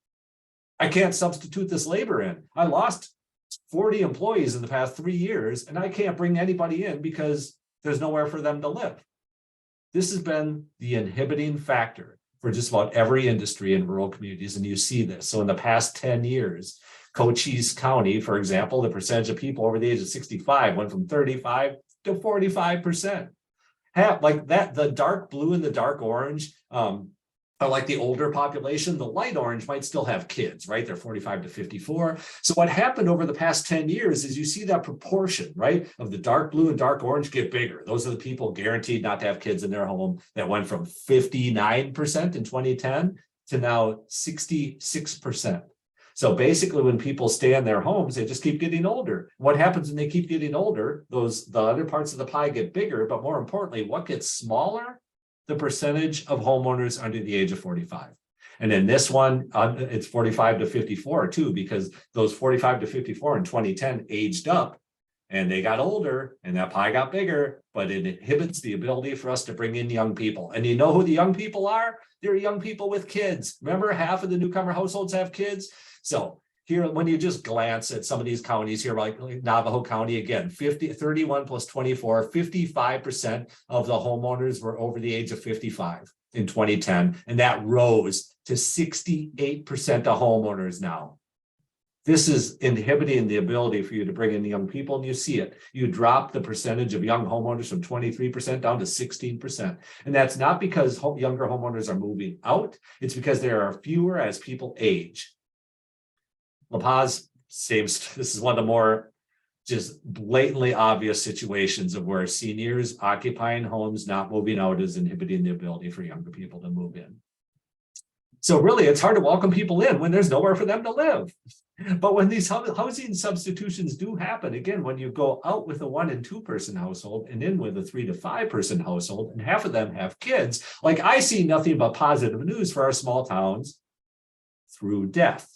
B: I can't substitute this labor in. I lost 40 employees in the past 3 years, and I can't bring anybody in because there's nowhere for them to live. This has been the inhibiting factor for just about every industry in rural communities. And you see this. So in the past 10 years, Cochise County, for example, the percentage of people over the age of 65 went from 35 to 45%. Like that, the dark blue and the dark orange like the older population, the light orange might still have kids, right? They're 45 to 54. So what happened over the past 10 years is you see that proportion, right, of the dark blue and dark orange get bigger. Those are the people guaranteed not to have kids in their home that went from 59% in 2010 to now 66%. So basically, when people stay in their homes, they just keep getting older. What happens when they keep getting older? The other parts of the pie get bigger, but more importantly, what gets smaller? The percentage of homeowners under the age of 45. And in this one, it's 45 to 54 too, because those 45 to 54 in 2010 aged up and they got older and that pie got bigger, but it inhibits the ability for us to bring in young people. And you know who the young people are? They're young people with kids. Remember, half of the newcomer households have kids. So here, when you just glance at some of these counties here, like Navajo County, again, 31 plus 24, 55% of the homeowners were over the age of 55 in 2010. And that rose to 68% of homeowners now. This is inhibiting the ability for you to bring in young people, and you see it. You drop the percentage of young homeowners from 23% down to 16%. And that's not because younger homeowners are moving out. It's because there are fewer as people age. La Paz seems, this is one of the more just blatantly obvious situations of where seniors occupying homes, not moving out, is inhibiting the ability for younger people to move in. So really, it's hard to welcome people in when there's nowhere for them to live. But when these housing substitutions do happen, again, when you go out with a 1 and 2 person household and in with a 3 to 5 person household, and half of them have kids, like I see nothing but positive news for our small towns through death.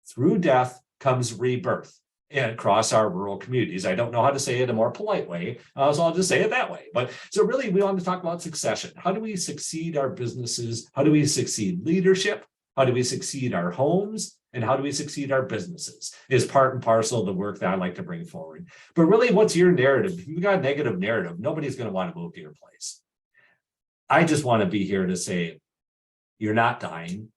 B: Through death comes rebirth and across our rural communities. I don't know how to say it a more polite way, so I'll just say it that way. But so really, we want to talk about succession. How do we succeed our businesses? How do we succeed leadership? How do we succeed our homes? And how do we succeed our businesses is part and parcel of the work that I like to bring forward. But really, what's your narrative? If you've got a negative narrative, nobody's going to want to move to your place. I just want to be here to say, you're not dying.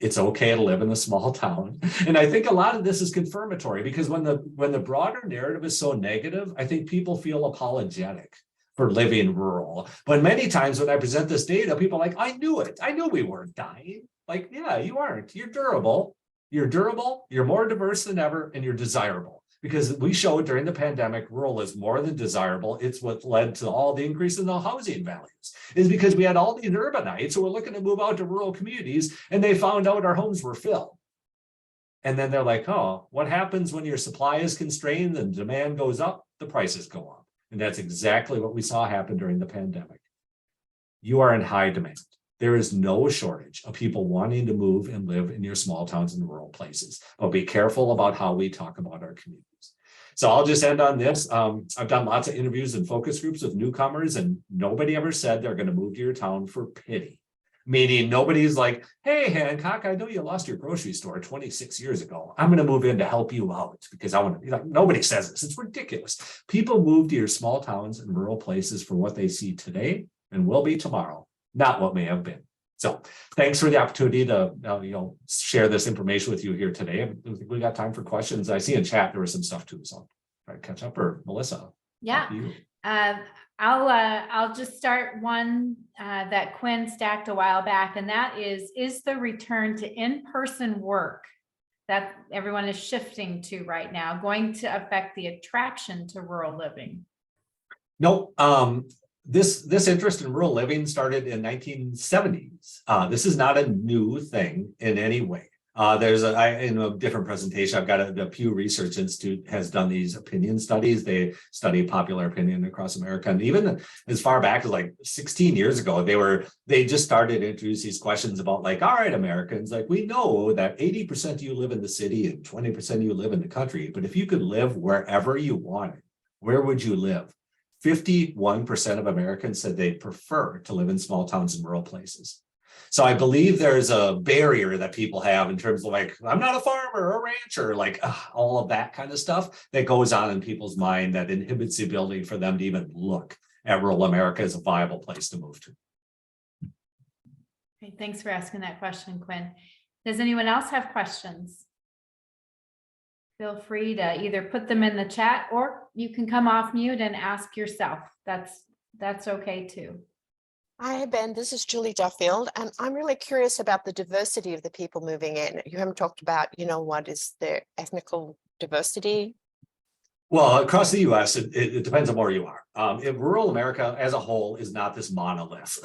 B: It's okay to live in a small town. And I think a lot of this is confirmatory, because when the broader narrative is so negative, I think people feel apologetic for living rural. But many times when I present this data, people are like, I knew it. I knew we weren't dying. Like, yeah, you aren't. You're durable. You're durable. You're more diverse than ever, and you're desirable. Because we showed during the pandemic, rural is more than desirable. It's what led to all the increase in the housing values, is because we had all these urbanites who were looking to move out to rural communities, and they found out our homes were filled. And then they're like, oh, what happens when your supply is constrained and demand goes up? The prices go up. And that's exactly what we saw happen during the pandemic. You are in high demand. There is no shortage of people wanting to move and live in your small towns and rural places. But be careful about how we talk about our communities. So I'll just end on this. I've done lots of interviews and focus groups with newcomers, and nobody ever said they're going to move to your town for pity. Meaning nobody's like, hey, Hancock, I know you lost your grocery store 26 years ago. I'm going to move in to help you out because I want to be like, nobody says this. It's ridiculous. People move to your small towns and rural places for what they see today and will be tomorrow, not what may have been. So thanks for the opportunity to share this information with you here today. I think we got time for questions. I see in chat there was some stuff too, so I'll try to catch up. Or Melissa,
A: yeah. I'll just start one that Quinn stacked a while back, and that is the return to in-person work that everyone is shifting to right now going to affect the attraction to rural living?
B: Nope. This interest in rural living started in 1970s. This is not a new thing in any way. In a different presentation, I've got the Pew Research Institute has done these opinion studies. They study popular opinion across America. And even as far back as like 16 years ago, they just started to introduce these questions about like, all right, Americans, like we know that 80% of you live in the city and 20% of you live in the country, but if you could live wherever you wanted, where would you live? 51% of Americans said they prefer to live in small towns and rural places. So I believe there's a barrier that people have in terms of like, I'm not a farmer or a rancher, like all of that kind of stuff that goes on in people's mind that inhibits the ability for them to even look at rural America as a viable place to move to.
A: Okay, thanks for asking that question, Quinn. Does anyone else have questions? Feel free to either put them in the chat or you can come off mute and ask yourself. That's okay too.
C: Hi, Ben. This is Julie Duffield, and I'm really curious about the diversity of the people moving in. You haven't talked about, what is their ethnical diversity?
B: Well, across the US, it depends on where you are. In rural America as a whole is not this monolith.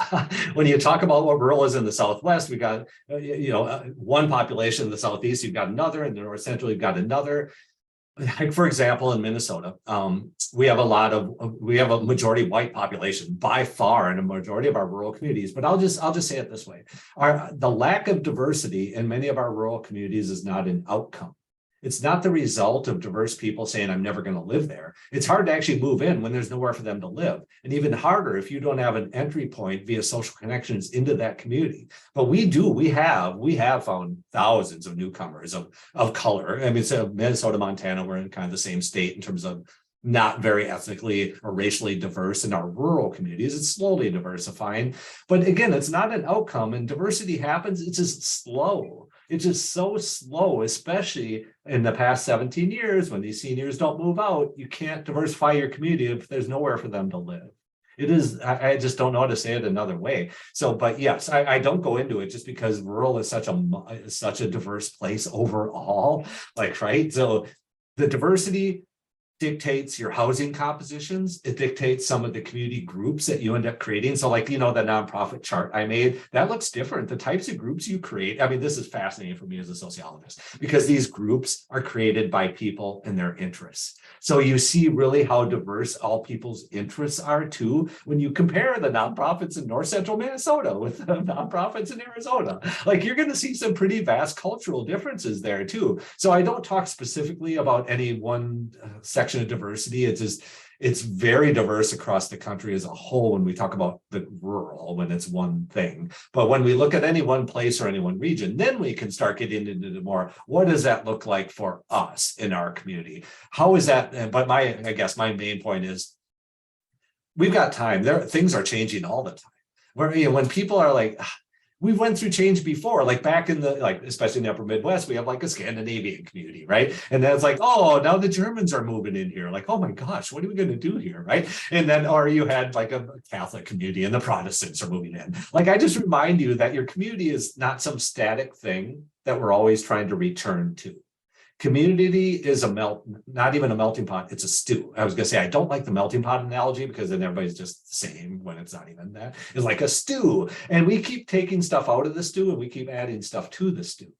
B: When you talk about what rural is in the Southwest, we got, one population in the Southeast, you've got another, in the North Central, you've got another. Like, for example, in Minnesota, we have a majority white population by far in a majority of our rural communities. But I'll just say it this way: the lack of diversity in many of our rural communities is not an outcome. It's not the result of diverse people saying, I'm never going to live there. It's hard to actually move in when there's nowhere for them to live. And even harder if you don't have an entry point via social connections into that community. But we have found thousands of newcomers of color. I mean, so Minnesota, Montana, we're in kind of the same state in terms of not very ethnically or racially diverse in our rural communities. It's slowly diversifying. But again, it's not an outcome, and diversity happens. It's just slow. It's just so slow, especially in the past 17 years when these seniors don't move out. You can't diversify your community if there's nowhere for them to live. It is, I just don't know how to say it another way. So, but yes, I don't go into it just because rural is such a diverse place overall, like, right? So the diversity dictates your housing compositions. It dictates some of the community groups that you end up creating. So like, the nonprofit chart I made, that looks different. The types of groups you create. I mean, this is fascinating for me as a sociologist because these groups are created by people and their interests. So you see really how diverse all people's interests are too, when you compare the nonprofits in North Central Minnesota with the nonprofits in Arizona. Like, you're going to see some pretty vast cultural differences there too. So I don't talk specifically about any one section of diversity. It's very diverse across the country as a whole when we talk about the rural, when it's one thing. But when we look at any one place or any one region, then we can start getting into the more, what does that look like for us in our community? How is that? But I guess my main point is we've got time. Things are changing all the time. When people are like, we went through change before, like back in especially in the upper Midwest, we have like a Scandinavian community, right? And then it's like, oh, now the Germans are moving in here. Like, oh my gosh, what are we going to do here, right? And then, or you had like a Catholic community and the Protestants are moving in. Like, I just remind you that your community is not some static thing that we're always trying to return to. Community is not even a melting pot, it's a stew. I was gonna say, I don't like the melting pot analogy because then everybody's just the same when it's not even that. It's like a stew, and we keep taking stuff out of the stew and we keep adding stuff to the stew.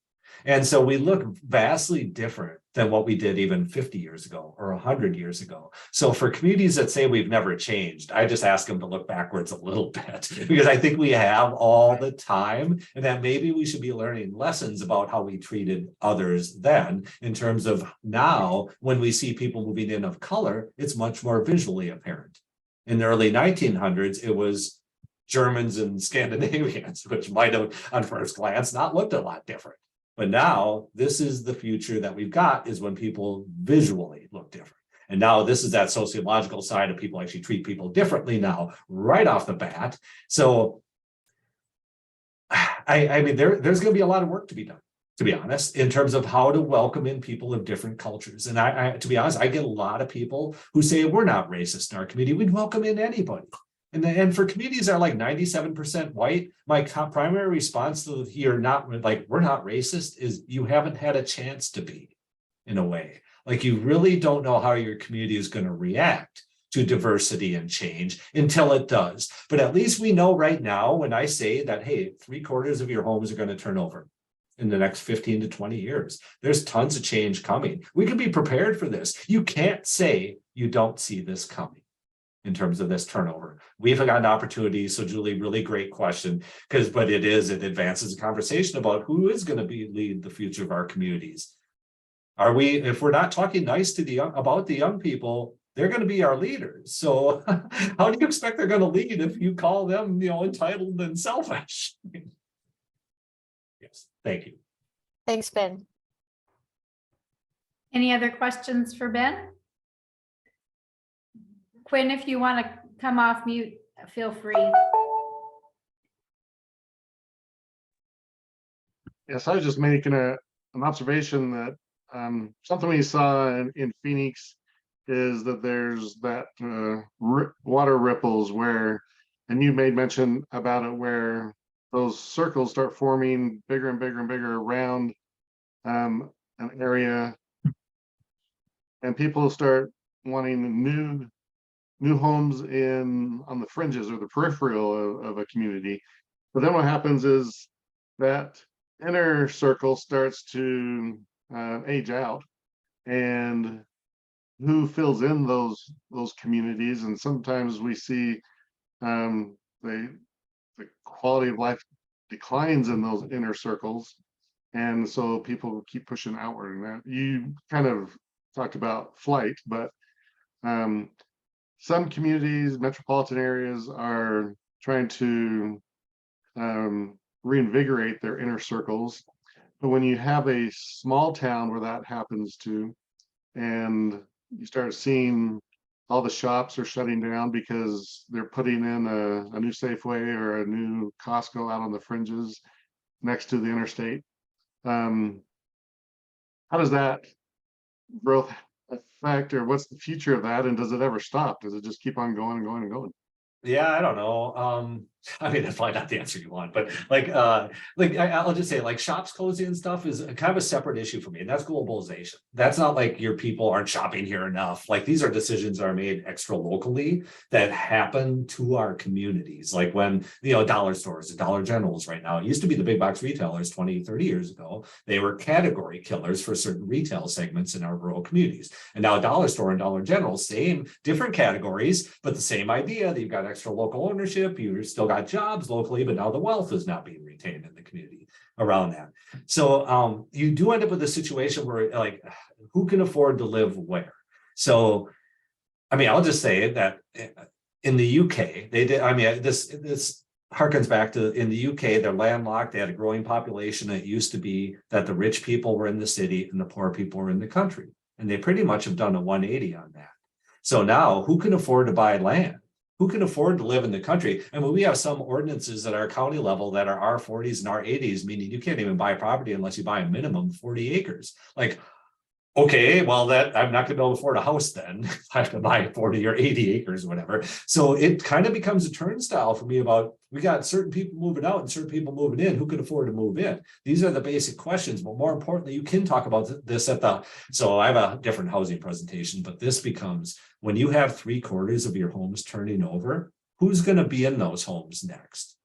B: And so we look vastly different than what we did even 50 years ago or 100 years ago. So for communities that say we've never changed, I just ask them to look backwards a little bit, because I think we have all the time, and that maybe we should be learning lessons about how we treated others then, in terms of now when we see people moving in of color, it's much more visually apparent. In the early 1900s, it was Germans and Scandinavians, which might have on first glance not looked a lot different. But now this is the future that we've got, is when people visually look different. And now this is that sociological side of people actually treat people differently now, right off the bat. So I mean, there's going to be a lot of work to be done, to be honest, in terms of how to welcome in people of different cultures. And to be honest, I get a lot of people who say, we're not racist in our community. We'd welcome in anybody. And for communities that are like 97% white, my primary response to we're not racist is you haven't had a chance to be, in a way. Like, you really don't know how your community is going to react to diversity and change until it does. But at least we know right now, when I say that, hey, 3/4 of your homes are going to turn over in the next 15 to 20 years, there's tons of change coming. We can be prepared for this. You can't say you don't see this coming. In terms of this turnover, we've got an opportunity. So Julie, really great question, but it advances the conversation about who is going to lead the future of our communities. If we're not talking nice to about the young people, they're going to be our leaders. So how do you expect they're going to lead if you call them, entitled and selfish? Yes, thank you.
C: Thanks, Ben.
A: Any other questions for Ben? Quinn, if you want to come off mute, feel free.
D: Yes, I was just making an observation that something we saw in Phoenix is that there's that water ripples where And you made mention about it where those circles start forming bigger and bigger and bigger around an area, and people start wanting new homes on the fringes or the peripheral of a community. But then what happens is that inner circle starts to age out, and who fills in those communities? And sometimes we see the quality of life declines in those inner circles, and so people keep pushing outward. And that you kind of talked about flight, but some communities, metropolitan areas, are trying to reinvigorate their inner circles. But when you have a small town where that happens to, and you start seeing all the shops are shutting down because they're putting in a new Safeway or a new Costco out on the fringes next to the interstate. How does that growth affect, or what's the future of that? And does it ever stop? Does it just keep on going and going and going?
B: Yeah, I don't know. I mean, that's probably not the answer you want, but I'll just say, like, shops closing and stuff is kind of a separate issue for me, and that's globalization. That's not like your people aren't shopping here enough. Like, these are decisions that are made extra locally that happen to our communities. Like when, dollar stores, the Dollar Generals right now, it used to be the big box retailers 20, 30 years ago. They were category killers for certain retail segments in our rural communities. And now a dollar store and Dollar General, same, different categories, but the same idea that you've got extra local ownership, you've still got jobs locally, but now the wealth is not being retained in the community around that. So you do end up with a situation where, like, who can afford to live where? So, I mean, I'll just say that in the UK, they did, I mean, this harkens back to, in the UK, they're landlocked, they had a growing population. It used to be that the rich people were in the city and the poor people were in the country. And they pretty much have done a 180 on that. So now, who can afford to buy land? Who can afford to live in the country? And when we have some ordinances at our county level that are R40s and R80s, meaning you can't even buy property unless you buy a minimum 40 acres. Like, okay, well, that I'm not going to be able to afford a house then. I have to buy 40 or 80 acres, whatever. So it kind of becomes a turnstile for me about, we got certain people moving out and certain people moving in. Who can afford to move in? These are the basic questions. But more importantly, you can talk about this so I have a different housing presentation, but this becomes, when you have 3/4 of your homes turning over, who's going to be in those homes next?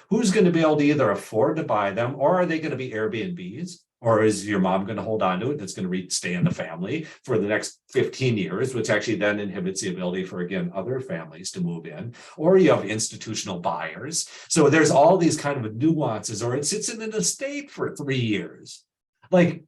B: Who's going to be able to either afford to buy them, or are they going to be Airbnbs? Or is your mom going to hold on to it? That's going to stay in the family for the next 15 years, which actually then inhibits the ability for, again, other families to move in. Or you have institutional buyers. So there's all these kind of nuances, or it sits in an estate for 3 years. Like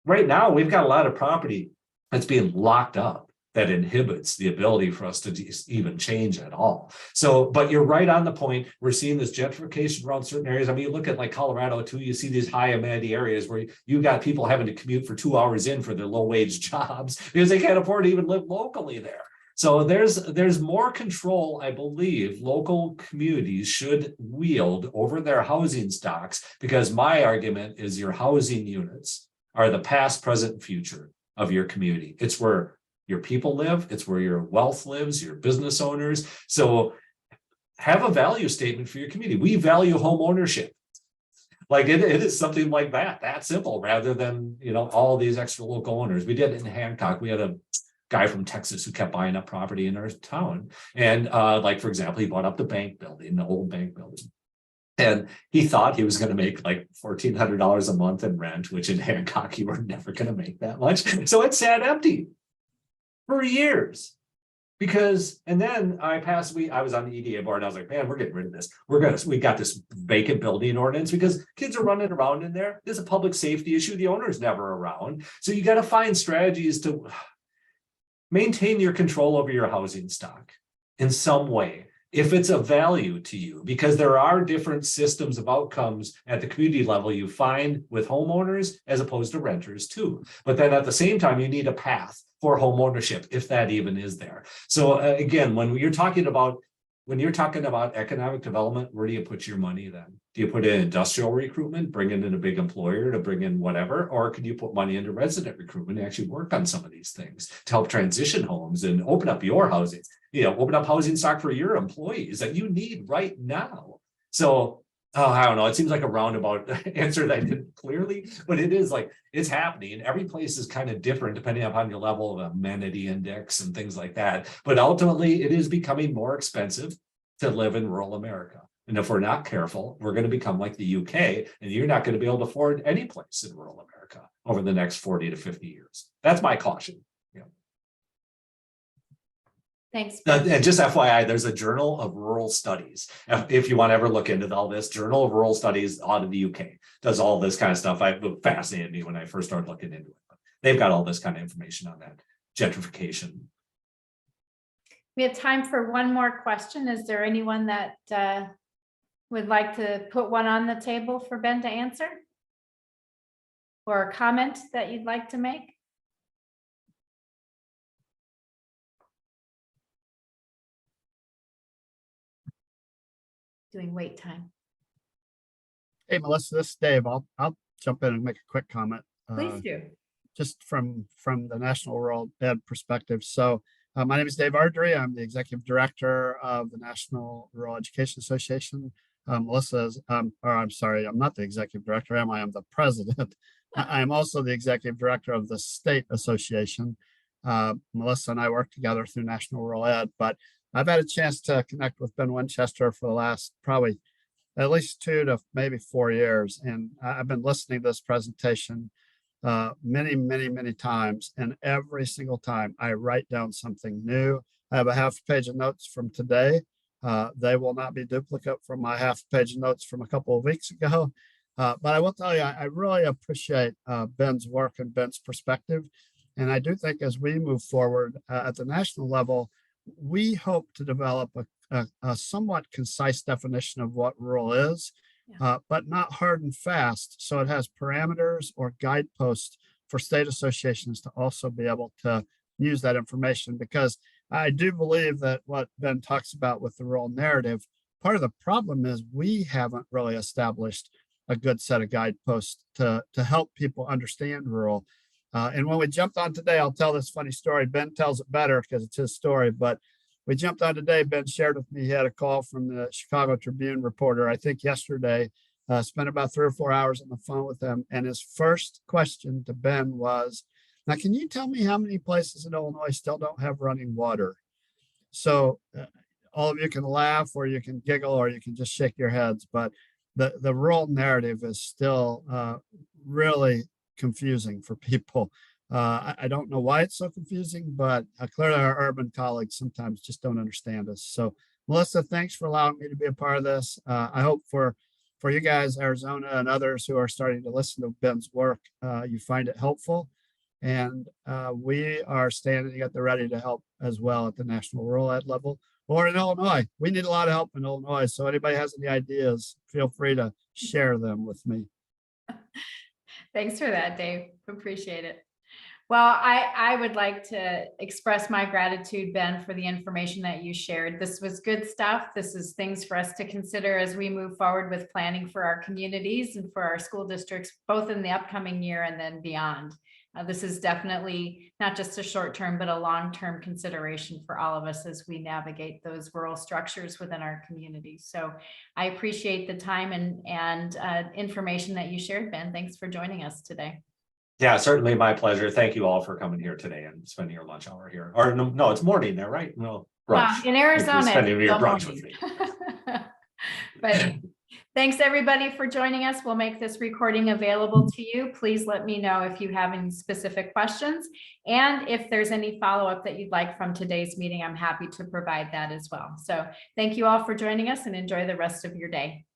B: right now, we've got a lot of property that's being locked up that inhibits the ability for us to even change at all. So, but you're right on the point. We're seeing this gentrification around certain areas. I mean, you look at like Colorado too, you see these high amenity areas where you got people having to commute for 2 hours in for their low wage jobs because they can't afford to even live locally there. So there's more control, I believe, local communities should wield over their housing stocks, because my argument is your housing units are the past, present, and future of your community. It's where your people live, it's where your wealth lives, your business owners. So have a value statement for your community. We value home ownership. Like it is something like that simple, rather than, all these extra local owners. We did it in Hancock. We had a guy from Texas who kept buying up property in our town. And like, for example, he bought up the bank building, the old bank building. And he thought he was going to make like $1,400 a month in rent, which in Hancock, you were never going to make that much. So it sat empty for years, and then I was on the EDA board and I was like, man, we're getting rid of this. We got this vacant building ordinance because kids are running around in there. There's a public safety issue. The owner's never around. So you got to find strategies to maintain your control over your housing stock in some way, if it's of value to you, because there are different systems of outcomes at the community level you find with homeowners as opposed to renters too. But then at the same time, you need a path for home ownership, if that even is there. So again, when you're talking about when you're talking about economic development, where do you put your money then? Do you put in industrial recruitment, bring in a big employer to bring in whatever, or could you put money into resident recruitment and actually work on some of these things to help transition homes and open up your housing, open up housing stock for your employees that you need right now? So, I don't know. It seems like a roundabout answer that I did clearly, but it is like it's happening. Every place is kind of different depending upon your level of amenity index and things like that. But ultimately, it is becoming more expensive to live in rural America. And if we're not careful, we're going to become like the UK, and you're not going to be able to afford any place in rural America over the next 40 to 50 years. That's my caution.
A: Thanks.
B: And just FYI, there's a Journal of Rural Studies. If you want to ever look into all this, Journal of Rural Studies out of the UK does all this kind of stuff. It fascinated me when I first started looking into it. But they've got all this kind of information on that gentrification.
A: We have time for one more question. Is there anyone that would like to put one on the table for Ben to answer? Or a comment that you'd like to make? Doing wait time.
E: Hey, Melissa, this is Dave. I'll jump in and make a quick comment.
A: Please do.
E: Just from the National Rural Ed perspective. So my name is Dave Ardrey. I'm the Executive Director of the National Rural Education Association. Melissa is, or I'm sorry, I'm not the Executive Director, am I? I'm the President. I am also the Executive Director of the State Association. Melissa and I work together through National Rural Ed, but I've had a chance to connect with Ben Winchester for the last probably at least 2 to maybe 4 years. And I've been listening to this presentation many times. And every single time I write down something new. I have a half page of notes from today. They will not be duplicate from my half page of notes from a couple of weeks ago. But I will tell you, I really appreciate Ben's work and Ben's perspective. And I do think as we move forward at the national level, we hope to develop a somewhat concise definition of what rural is, but not hard and fast. So it has parameters or guideposts for state associations to also be able to use that information. Because I do believe that what Ben talks about with the rural narrative, part of the problem is we haven't really established a good set of guideposts to help people understand rural. And when we jumped on today, I'll tell this funny story. Ben tells it better because it's his story, but we jumped on today. Ben shared with me, he had a call from the Chicago Tribune reporter, I think yesterday, spent about 3 or 4 hours on the phone with him. And his first question to Ben was, now, can you tell me how many places in Illinois still don't have running water? So all of you can laugh or you can giggle or you can just shake your heads, but the rural narrative is still really confusing for people. I don't know why it's so confusing, but clearly our urban colleagues sometimes just don't understand us. So Melissa, thanks for allowing me to be a part of this. I hope for you guys, Arizona and others who are starting to listen to Ben's work, you find it helpful. And we are standing at the ready to help as well at the National Rural Ed level or in Illinois. We need a lot of help in Illinois. So anybody has any ideas, feel free to share them with me.
A: Thanks for that, Dave. Appreciate it. Well, I would like to express my gratitude, Ben, for the information that you shared. This was good stuff. This is things for us to consider as we move forward with planning for our communities and for our school districts, both in the upcoming year and then beyond. This is definitely not just a short-term, but a long-term consideration for all of us as we navigate those rural structures within our communities. So I appreciate the time and information that you shared, Ben. Thanks for joining us today.
B: Yeah, certainly my pleasure. Thank you all for coming here today and spending your lunch hour here. Or no, it's morning there, right? No, brunch.
A: In Arizona,
B: spending your brunch
A: morning.
B: with me.
A: But thanks everybody for joining us. We'll make this recording available to you. Please let me know if you have any specific questions. And if there's any follow-up that you'd like from today's meeting, I'm happy to provide that as well. So thank you all for joining us and enjoy the rest of your day.